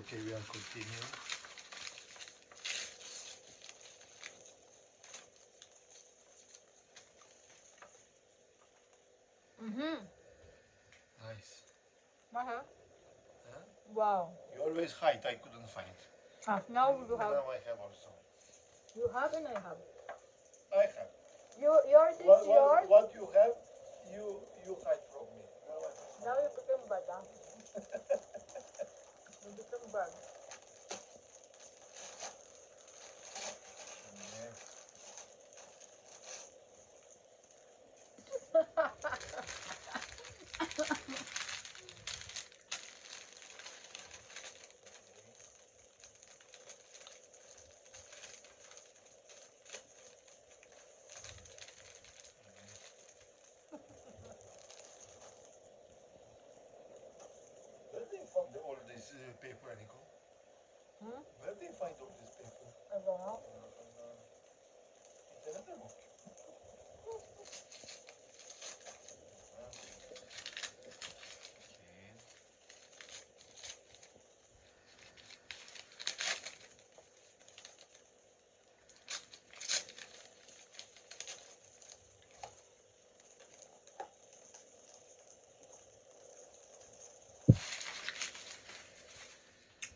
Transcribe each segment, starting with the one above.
Okay, we are continuing. Nice. Huh? Huh? Wow. You always hide. I couldn't find. Now you have. Now I have also. You have and I have. I have. Yours is yours. What you have, you hide from me. Now I have. Now you become bad. You become bad. Yeah. Where do you find all this paper, Nico? Where do you find all this paper? I don't know. Internet book. Okay.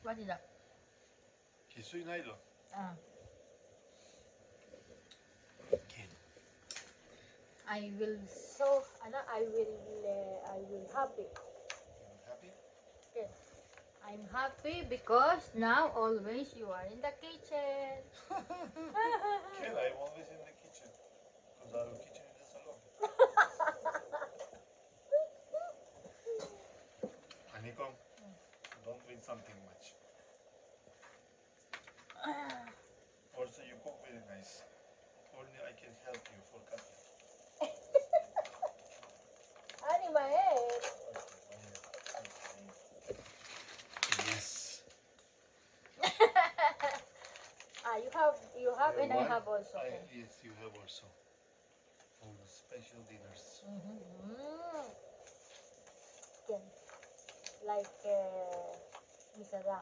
What is that? Kisui nylon. Ah. Okay. I will happy. You happy? Yes. I'm happy because now always you are in the kitchen. Ken, I'm always in the kitchen. Because our kitchen is the salon. Nico, don't eat something much. Also, you cook very nice. Only I can help you for cutting. Anima eh. Yes. You have and I have also. Yes, you have also. For the special dinners. Again, like Miss Ada,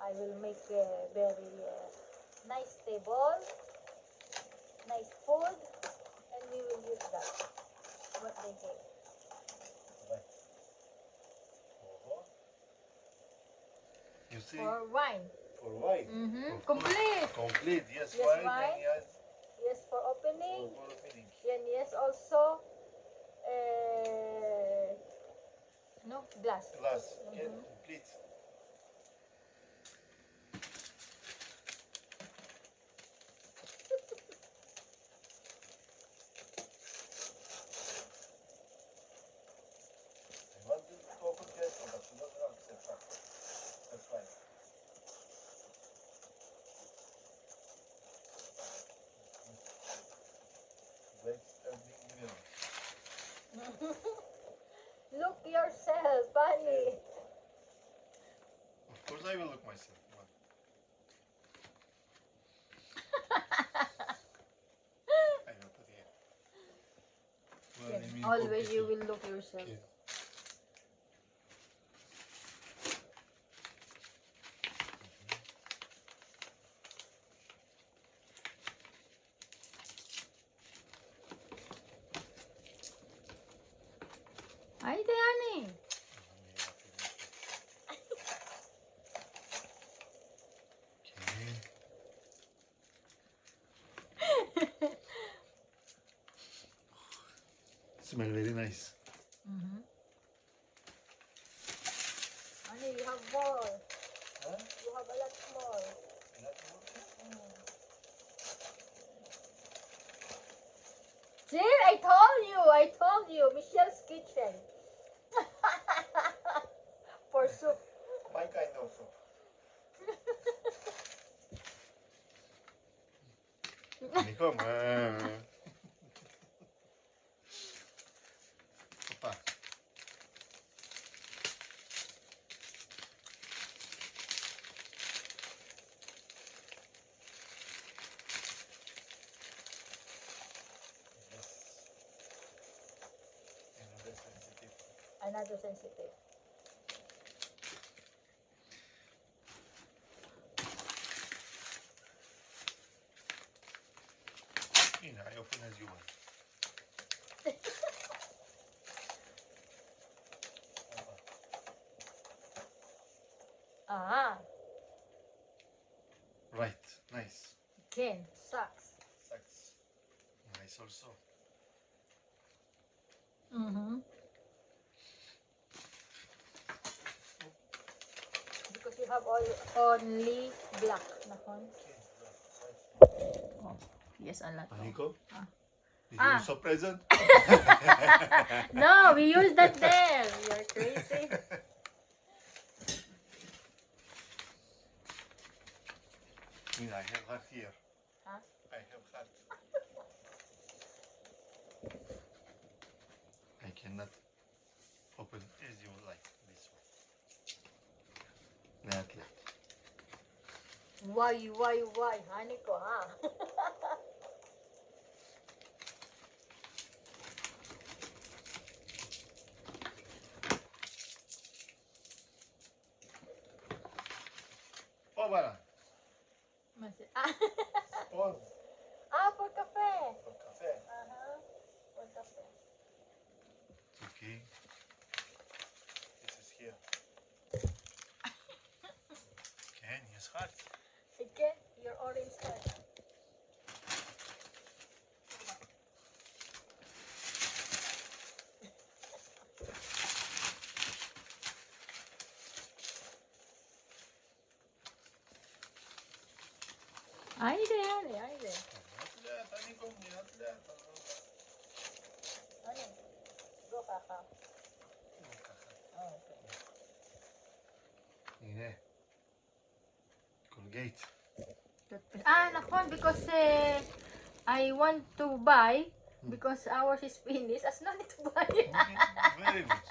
I will make a very nice table, nice food, and we will use that. What they gave. Right. You see? For wine. For wine. Of course. Complete. Complete. Yes, Yes, wine. wine. And yes, Yes, for opening. for opening. And yes, also no glass. Glass. Okay, complete. I want to open careful, but you don't accept that. That's fine. Let's turning mirror. Look yourself, Bunny. Of course, I will look myself. One. I will put here. Well, I mean, Always cookies. you will look yourself. Okay. Ay, Diani. Okay. Smell very nice. Honey, you have more. Huh? You have a lot more. See, I told you, Michelle's kitchen. For soup. My kind of soup. Nico, Papa. Yes. Another sensitive. Another sensitive. open as you want. Ah, Right, nice. again, sucks. Sucks. Nice also. Mm-hmm. Because you have only black. Nakon. Oh, yes, a lot. Aniko? Ah. Did Ah. you also present? No, we use that there. You're crazy. I have heart here. Huh? I have heart. I cannot open as you like this one. Not like. Why? Honey ko, ha? Oh, Bala. Ah, Oh, for cafe. for cafe. Uh-huh. For cafe. It's okay. This is here. Can yes, heart. Again, your orange head. Haydi. Not that, Aniko. Not that. Ano? Go, kaka. Oh, okay. Yine. Colgate. Ah, nakon, because I want to buy, because ours is finished, as no need to buy. Very good.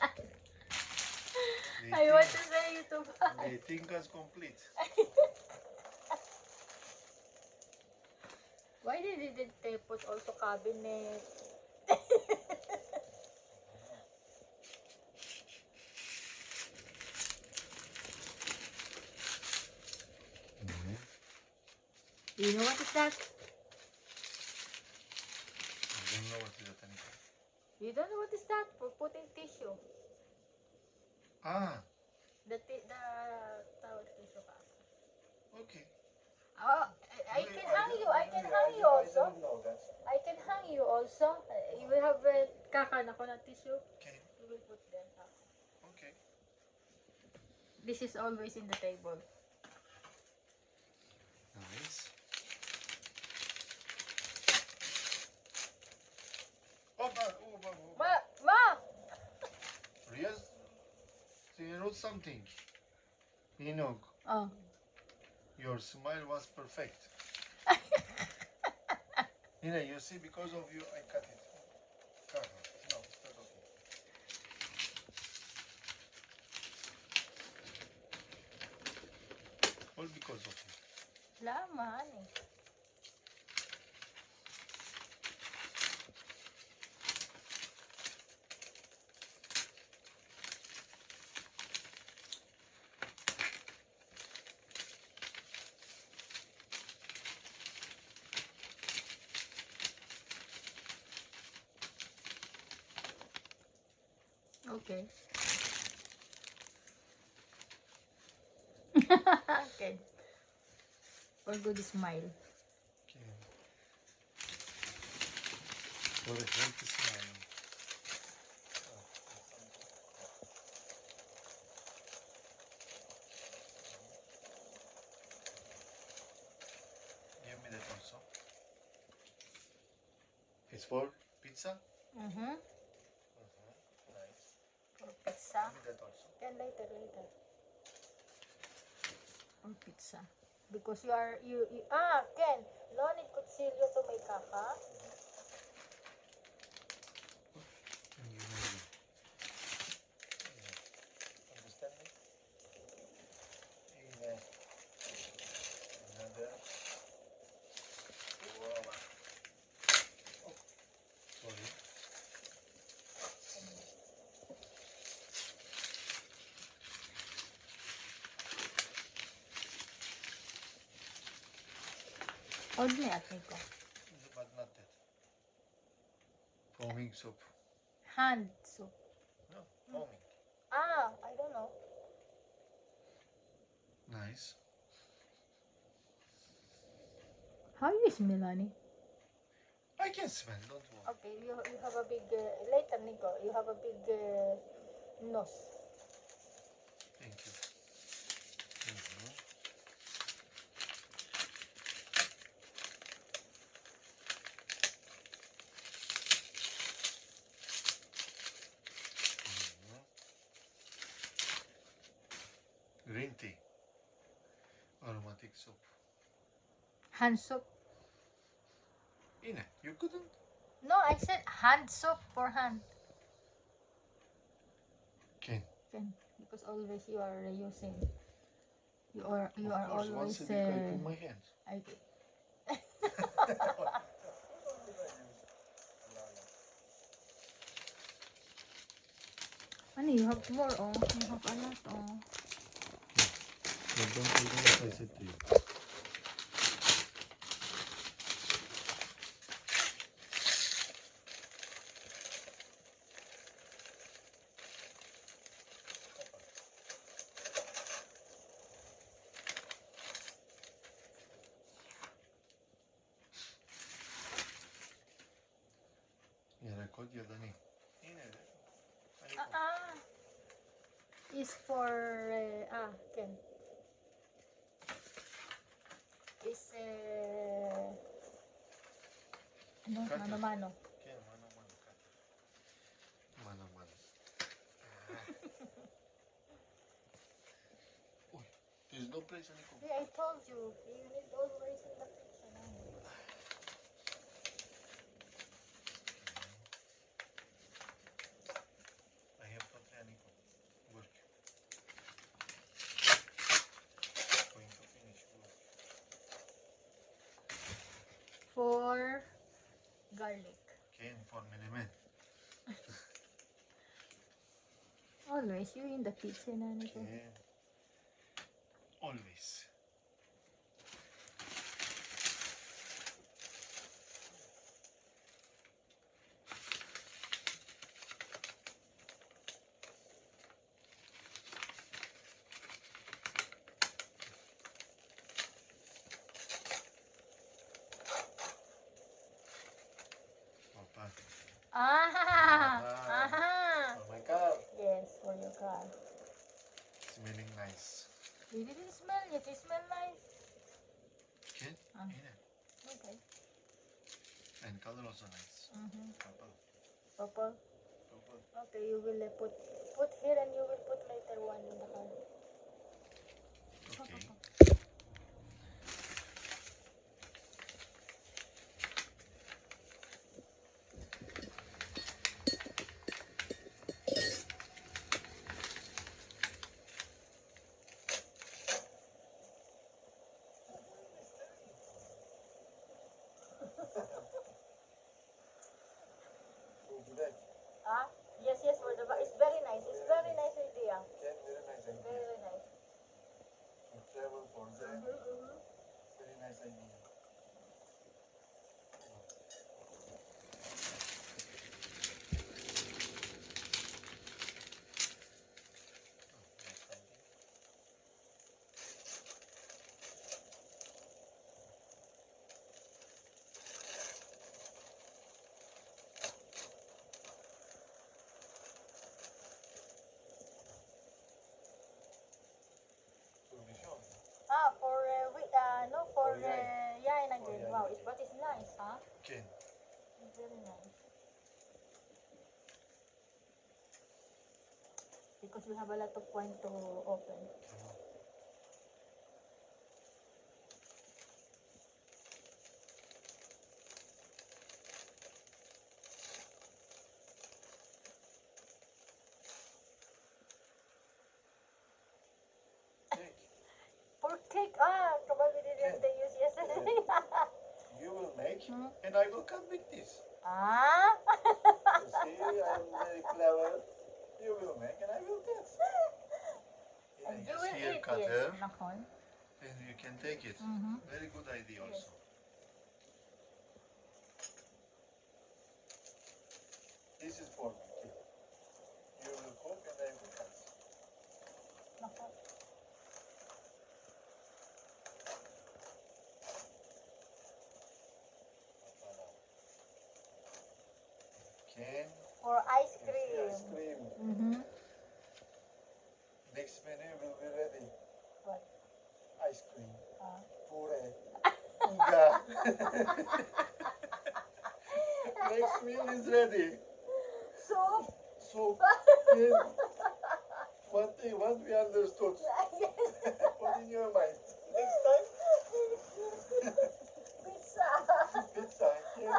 I want to say you to buy. They think us complete. Why didn't they put also cabinet? You know what is that? I don't know what is that, Aniko. You don't know what is that? For putting tissue. Ah, The towel tissue ka. okay. Oh, I can hang you. I can hang you also. I don't know that. I can hang you also. You will have kaka na ko na tissue. Okay, You will put there. Kaka. okay. This is always in the table. Nice. Oh, Ma! Riaz, so you wrote something. Inog, Oh. your smile was perfect. You see, because of you, I cut it. Cut it. No, it's not okay. All because of you. Laman eh. Okay. Okay. For good smile. Okay. For a healthy smile. Give me that also. It's for pizza? Mm-hmm. Nice. For pizza. Give me that also. Then later. For pizza. Because you Ken, no need kutsilyo to make kaka. Understand me? Another. Wow. Oh, sorry. Hold me at me ko. But not that. Foaming soap. Hand soap. No, foaming. Ah, I don't know. Nice. How you smell, honey? I can smell, don't worry. Okay, you have a big, later, Nico, you have a big nose. Thank you. Mhm. Green tea. Aromatic soap. Hand soap. Ine, you couldn't? No, I said hand soap for hand. Can. Can, because always you are using. You are Of course, always. once a week I put my hands. I did. Honey, you have more. Oh, you have a lot. Oh. But don't do what I said to you. Yeah, record your Dani. Is for Ken. Is ano, Cutter. mano-mano. Ken, mano, mano, cutter. Mano, mano. Uy, there's no place, Nico. Yeah, I told you. You need always in the kitchen. I have to try, Nico. Work. Going to finish work. For garlic. Ken, for minute. Always you in the kitchen, Nico. Ken. Always. Papa. For my car. Yes, for your car. Smelling nice. You didn't smell it. It smell nice. Ken? Ah. Yeah. Okay. And color also nice. Purple. Purple. Purple. Okay, you will put here and you will put later one in the car. Okay. Yes, for the it's very nice. It's very nice idea. Ken, very nice idea. Very nice. To travel for them. Very nice idea. For no for For yain. yain again. For yain Wow, again. but it's nice, huh? Ken. It's very nice. Because we have a lot of wine to open. For cake, kabagi didn't they use yesterday? You will make Hmm? and I will cut with this. You see, I'm very clever. You will make and I will cut. And you Yes, will here eat, cutter. yes. Nakon. And you can take it. Very good idea Yes. also. This is for me. Okay. You will cook and I will cut. Nako. Can For ice ice cream. cream. Mm-hmm. Next menu will be ready. What? Ice cream. Uh, Pure. Uga. Next meal is ready. soup. So, Ken, one thing, what we understood. Put in your mind. Next time, Pizza. pizza. Ken.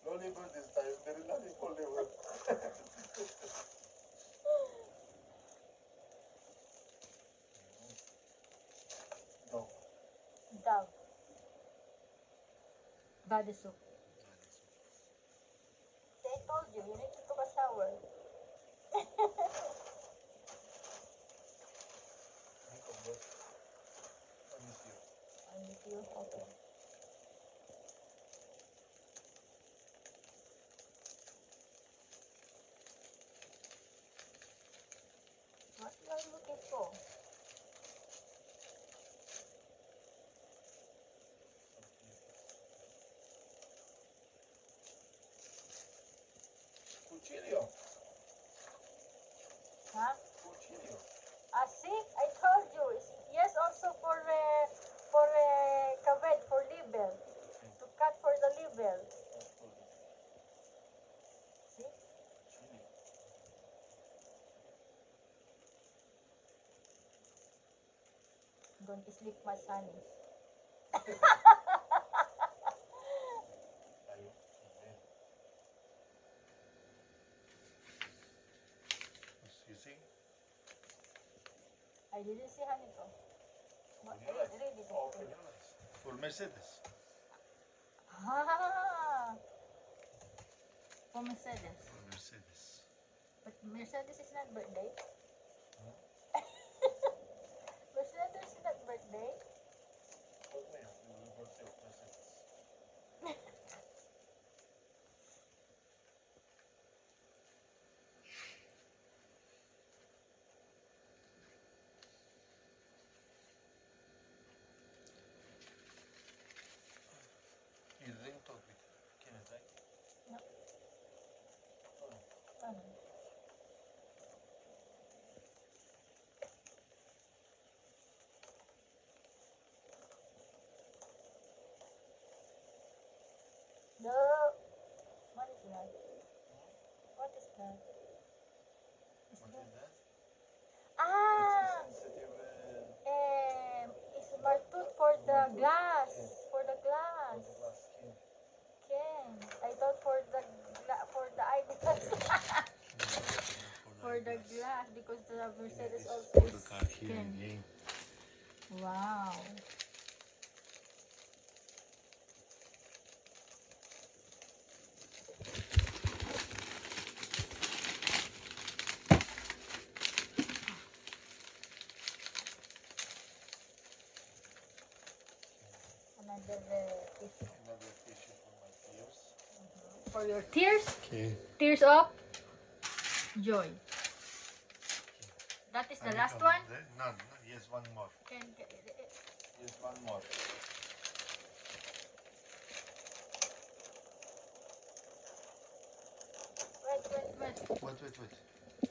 No liver this time. There is nothing for liver. No. Dog. Body soup. See, I told you, you need to take a shower. Think of what? I miss you. I need you. Okay. What are you looking for? Cuchillo. Huh? Cuchillo. Ah, see, I told you. Yes, also for kaved, for liver. To cut for the liver. See? Chili. Don't sleep much, honey. Ayun. Amen. You see? I didn't see honey ko. Open your eyes. Read it. Open your eyes. For Mercedes. Ah, for Mercedes. For Mercedes. But Mercedes is not birthday. Huh? Mercedes is not birthday. What name? You will birthday of Mercedes. You didn't talk with Kenneth, right? No. Oh. Ano? No. What is that? What is that? Is What that? is that? Ah! It's a sensitive It's martut for the glass. For the glass. glass skin. Ken. I thought for the eyeglass. For the glass because the Mercedes also For the is car here Ken. again. Wow. Another tissue. Another tissue for my tears. For your tears. Okay. Tears of joy. That is the last one. No, yes, one more. Yes, one more. Wait. Wait.